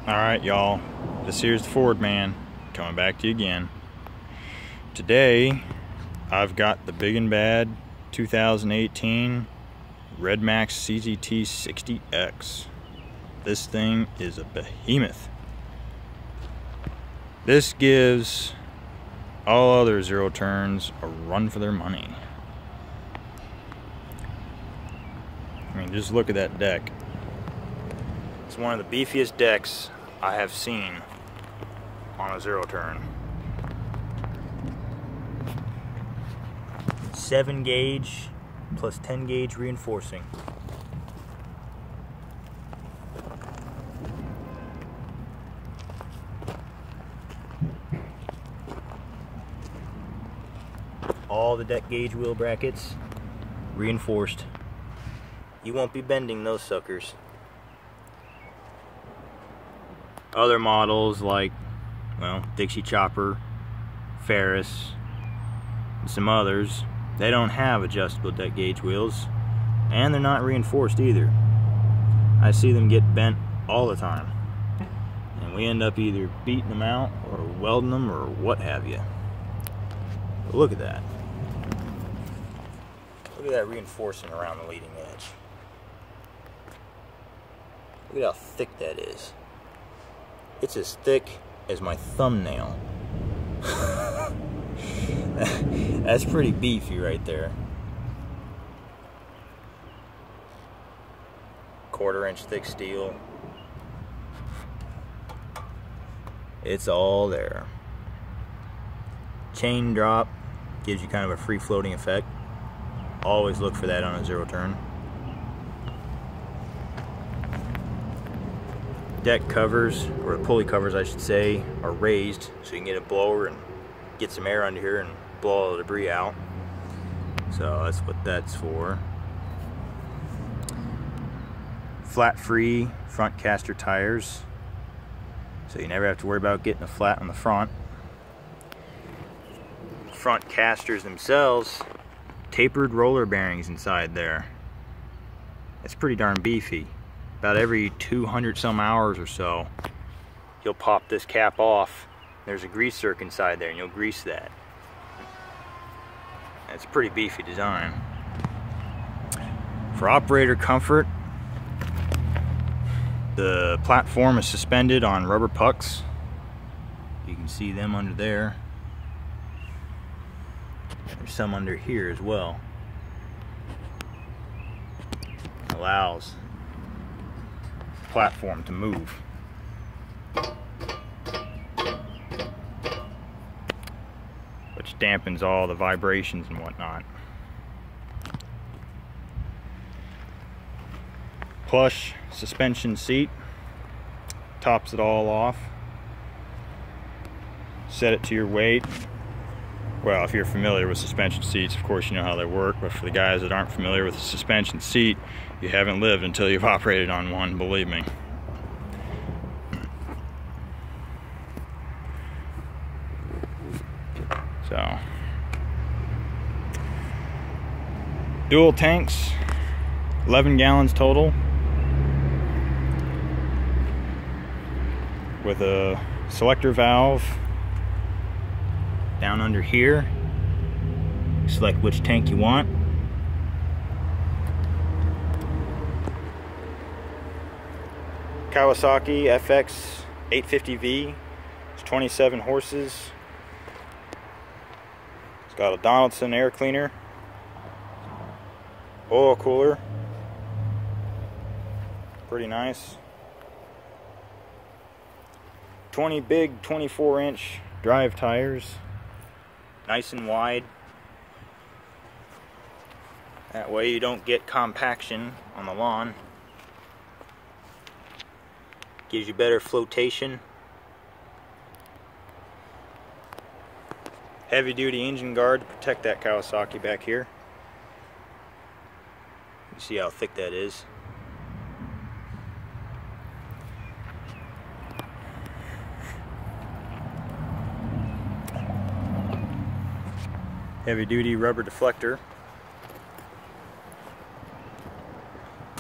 Alright y'all, this here's the Ford man coming back to you again. Today I've got the big and bad 2018 RedMax CZT60x. This thing is a behemoth. This gives all other zero turns a run for their money. I mean, just look at that deck. It's one of the beefiest decks I have seen on a zero turn. 7 gauge plus 10 gauge reinforcing. All the deck gauge wheel brackets reinforced. You won't be bending those suckers. Other models like, well, Dixie Chopper, Ferris, and some others, they don't have adjustable deck gauge wheels, and they're not reinforced either. I see them get bent all the time, and we end up either beating them out or welding them or what have you. But look at that. Look at that reinforcing around the leading edge. Look at how thick that is. It's as thick as my thumbnail. That's pretty beefy right there. 1/4 inch thick steel. It's all there. Chain drop gives you kind of a free floating effect. Always look for that on a zero turn. Deck covers, or the pulley covers I should say, are raised so you can get a blower and get some air under here and blow all the debris out. So that's what that's for. Flat free front caster tires, so you never have to worry about getting a flat on the front. Front casters themselves, tapered roller bearings inside there. It's pretty darn beefy. About every 200 some hours or so, you'll pop this cap off. There's a grease zerk inside there and you'll grease that. It's a pretty beefy design. For operator comfort, the platform is suspended on rubber pucks. You can see them under there. There's some under here as well. Allows platform to move. Which dampens all the vibrations and whatnot. Plush suspension seat. Tops it all off. Set it to your weight. Well, if you're familiar with suspension seats, of course you know how they work, but for the guys that aren't familiar with a suspension seat, you haven't lived until you've operated on one, believe me. So, dual tanks, 11 gallons total, with a selector valve down under here. Select which tank you want. Kawasaki FX850v. It's 27 horses. It's got a Donaldson air cleaner, oil cooler, pretty nice. 20 big 24-inch drive tires, nice and wide. That way you don't get compaction on the lawn. Gives you better flotation. Heavy duty engine guard to protect that Kawasaki back here. You see how thick that is. Heavy duty rubber deflector.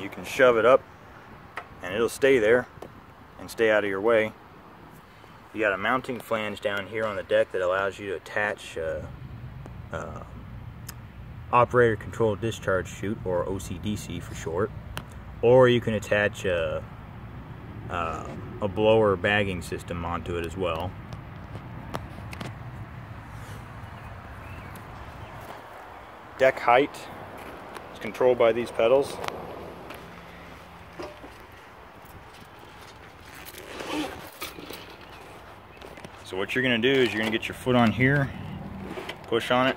You can shove it up and it'll stay there and stay out of your way, you got a mounting flange down here on the deck that allows you to attach operator controlled discharge chute, or OCDC for short, or you can attach a blower bagging system onto it as well. Deck height is controlled by these pedals. So what you're going to do is you're going to get your foot on here, push on it,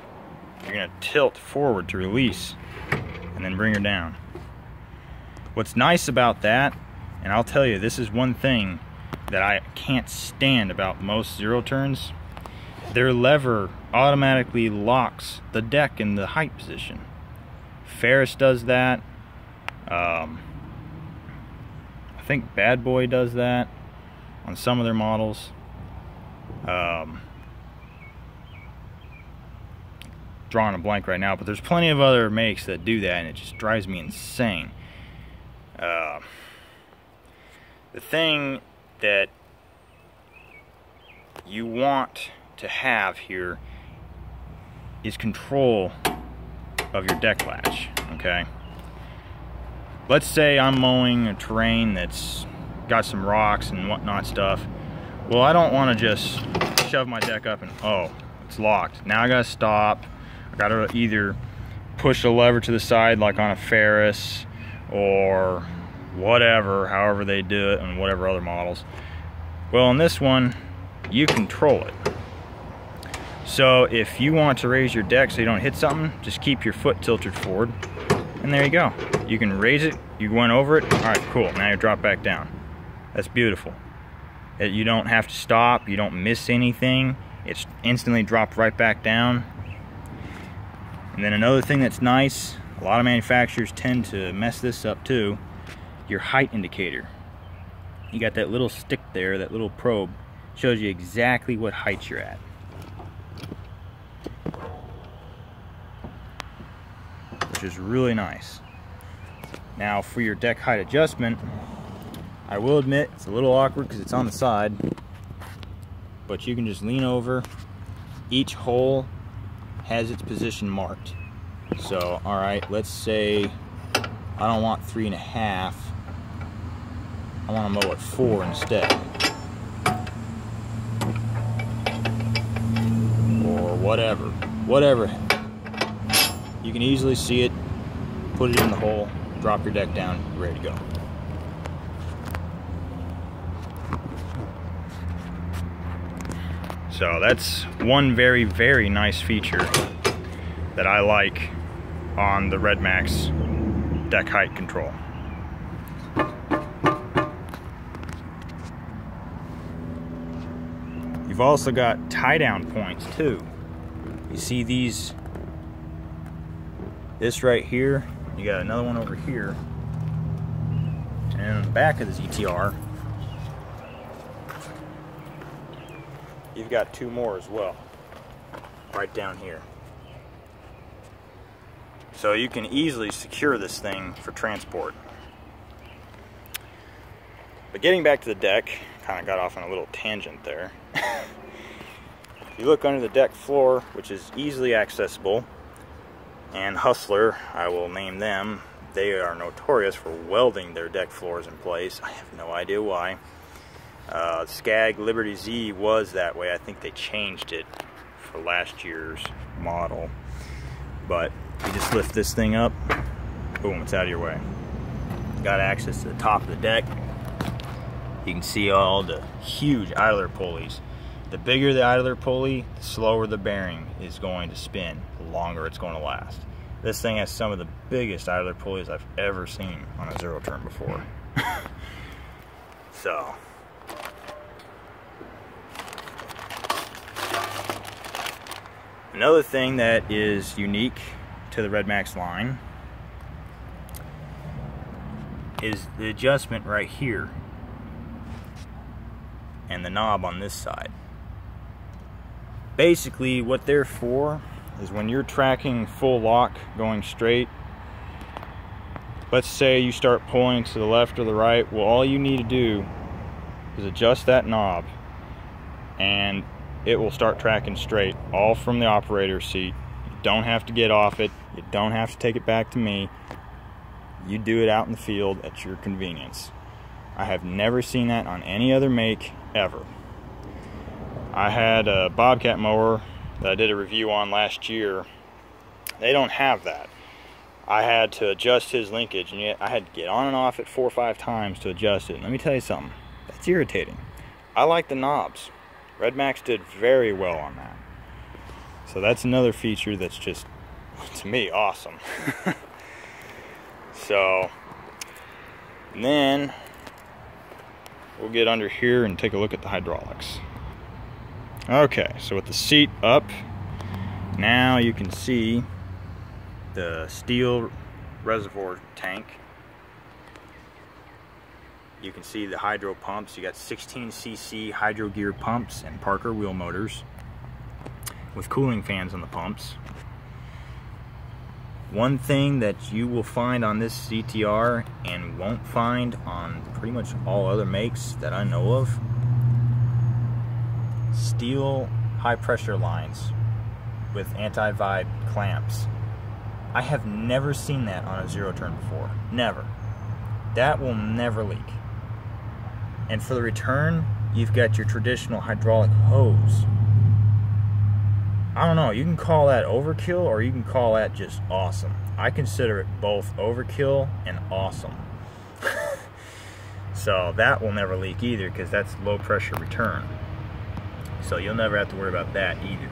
you're going to tilt forward to release, and then bring her down. What's nice about that, and I'll tell you, this is one thing that I can't stand about most zero turns, their lever automatically locks the deck in the height position. Ferris does that. I think Bad Boy does that on some of their models. Drawing a blank right now, but there's plenty of other makes that do that, and it just drives me insane. The thing that you want to have here is control of your deck latch. Okay, let's say I'm mowing a terrain that's got some rocks and whatnot stuff. Well, I don't want to just shove my deck up and, oh, it's locked. Now I gotta stop. I gotta either push a lever to the side like on a Ferris or whatever, however they do it on whatever other models. Well, on this one, you control it. So if you want to raise your deck so you don't hit something, just keep your foot tilted forward, and there you go. You can raise it, you went over it, all right, cool, now you drop back down. That's beautiful. You don't have to stop, you don't miss anything, it's instantly dropped right back down. And then another thing that's nice, a lot of manufacturers tend to mess this up too, your height indicator. You got that little stick there, that little probe, shows you exactly what height you're at. Which is really nice. Now for your deck height adjustment, I will admit it's a little awkward because it's on the side, but you can just lean over. Each hole has its position marked. So, alright, let's say I don't want 3.5. I want to mow at 4 instead. Or whatever. Whatever. You can easily see it, put it in the hole, drop your deck down, ready to go. So that's one very, very nice feature that I like on the RedMax deck height control. You've also got tie down points too. You see these, this right here, you got another one over here, and on the back of the ZTR you've got 2 more as well, right down here. So you can easily secure this thing for transport. But getting back to the deck, kind of got off on a little tangent there. If you look under the deck floor, which is easily accessible, and Hustler, I will name them, they are notorious for welding their deck floors in place. I have no idea why. Skag Liberty Z was that way. I think they changed it for last year's model. But you just lift this thing up, boom, it's out of your way. Got access to the top of the deck. You can see all the huge idler pulleys. The bigger the idler pulley, the slower the bearing is going to spin, the longer it's going to last. This thing has some of the biggest idler pulleys I've ever seen on a zero turn before. So another thing that is unique to the RedMax line is the adjustment right here and the knob on this side. Basically what they're for is when you're tracking full lock going straight, let's say you start pulling to the left or the right, well, all you need to do is adjust that knob and it will start tracking straight, all from the operator's seat. You don't have to get off it. You don't have to take it back to me. You do it out in the field at your convenience. I have never seen that on any other make ever. I had a Bobcat mower that I did a review on last year. They don't have that. I had to adjust his linkage, and yet I had to get on and off it 4 or 5 times to adjust it. And let me tell you something, that's irritating. I like the knobs. RedMax did very well on that. So that's another feature that's just, to me, awesome. So, and then we'll get under here and take a look at the hydraulics. Okay, so with the seat up, now you can see the steel reservoir tank. You can see the hydro pumps. You got 16cc hydro gear pumps and Parker wheel motors with cooling fans on the pumps. One thing that you will find on this CTR and won't find on pretty much all other makes that I know of, steel high pressure lines with anti-vibe clamps. I have never seen that on a zero turn before. Never. That will never leak. And for the return, you've got your traditional hydraulic hose. I don't know, you can call that overkill or you can call that just awesome. I consider it both overkill and awesome. So that will never leak either, because that's low pressure return. So you'll never have to worry about that either.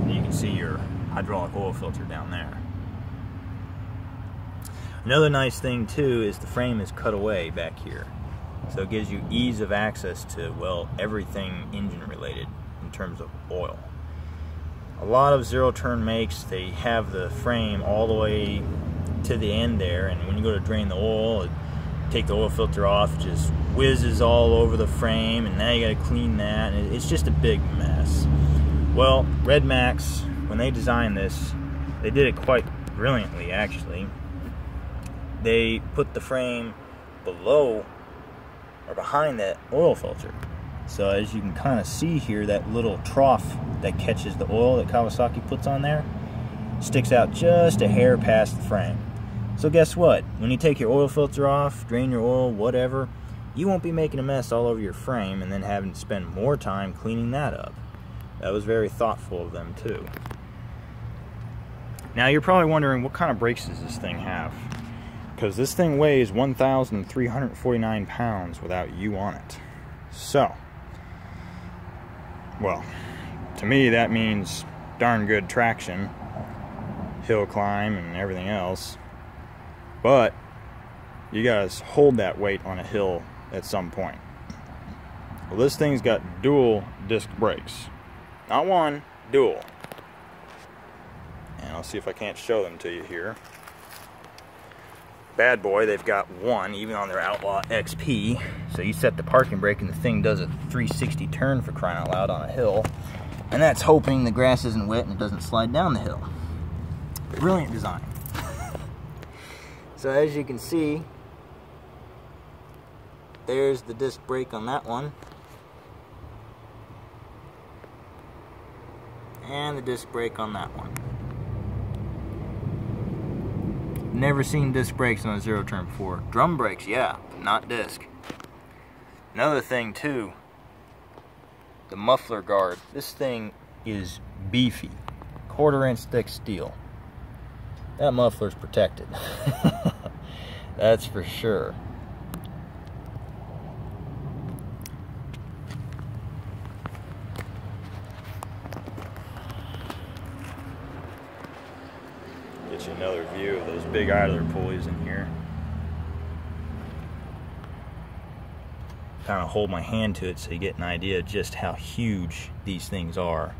You can see your hydraulic oil filter down there. Another nice thing too is the frame is cut away back here. So it gives you ease of access to, well, everything engine related in terms of oil. A lot of zero turn makes, they have the frame all the way to the end there, and when you go to drain the oil, take the oil filter off, it just whizzes all over the frame, and now you got to clean that, and it's just a big mess. Well, RedMax, when they designed this, they did it quite brilliantly actually. They put the frame below or behind that oil filter. So as you can kind of see here, that little trough that catches the oil that Kawasaki puts on there sticks out just a hair past the frame. So guess what? When you take your oil filter off, drain your oil, whatever, you won't be making a mess all over your frame and then having to spend more time cleaning that up. That was very thoughtful of them too. Now you're probably wondering, what kind of brakes does this thing have? Because this thing weighs 1,349 pounds without you on it. So, well, to me that means darn good traction, hill climb and everything else. But you gotta hold that weight on a hill at some point. Well, this thing's got dual disc brakes. Not one, dual. And I'll see if I can't show them to you here. Bad boy, they've got one, even on their Outlaw XP. So you set the parking brake and the thing does a 360 turn, for crying out loud, on a hill. And that's hoping the grass isn't wet and it doesn't slide down the hill. Brilliant design. So as you can see, there's the disc brake on that one. And the disc brake on that one. Never seen disc brakes on a zero turn before. Drum brakes, yeah, but not disc. Another thing too, the muffler guard. This thing is beefy, 1/4 inch thick steel. That muffler's protected. That's for sure. Get you another view of those big idler pulleys in here. Kind of hold my hand to it so you get an idea of just how huge these things are.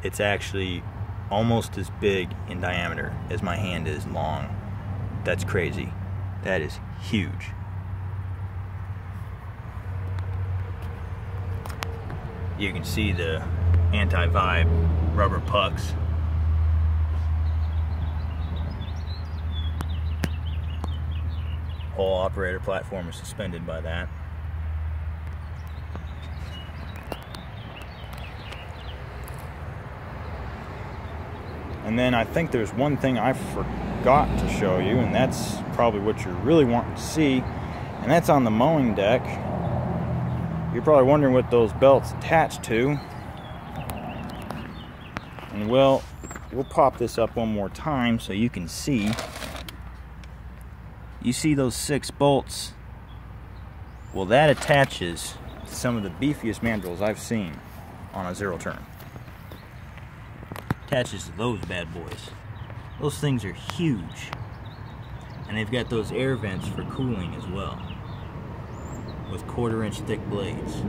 It's actually almost as big in diameter as my hand is long. That's crazy. That is huge. You can see the anti-vibe rubber pucks. Whole operator platform is suspended by that. And then I think there's one thing I forgot to show you, and that's probably what you're really wanting to see, and that's on the mowing deck. You're probably wondering what those belts attach to. And we'll pop this up one more time so you can see. You see those 6 bolts? Well, that attaches to some of the beefiest mandrels I've seen on a zero turn. Attaches to those bad boys. Those things are huge. And they've got those air vents for cooling as well, with 1/4 inch thick blades.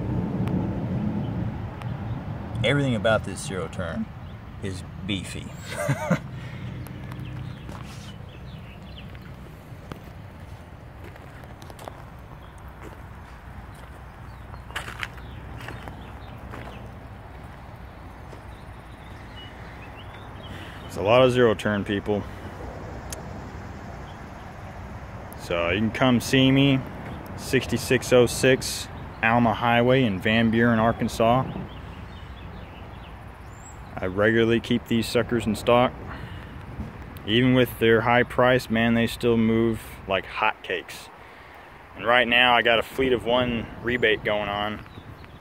Everything about this zero turn is beefy. It's a lot of zero turn, people. So you can come see me, 6606 Alma Highway in Van Buren, Arkansas. I regularly keep these suckers in stock. Even with their high price, man, they still move like hotcakes. And right now I got a fleet of 1 rebate going on,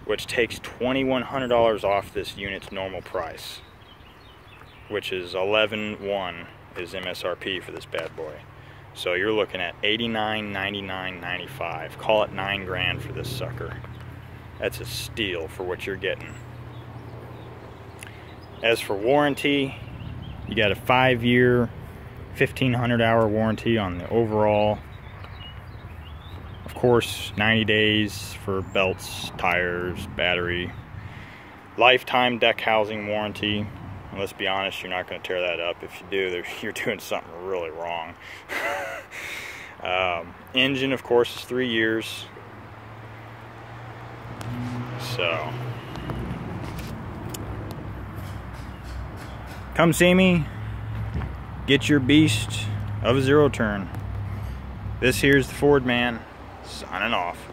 which takes $2,100 off this unit's normal price, which is $11,100 is MSRP for this bad boy. So you're looking at $89, $99, $95. Call it $9 grand for this sucker. That's a steal for what you're getting. As for warranty, you got a 5-year, 1,500-hour warranty on the overall. Of course, 90 days for belts, tires, battery. Lifetime deck housing warranty. And let's be honest, you're not going to tear that up. If you do, you're doing something really wrong. Engine, of course, is 3 years. So come see me, get your beast of a zero turn. This here's the Ford man, signing off.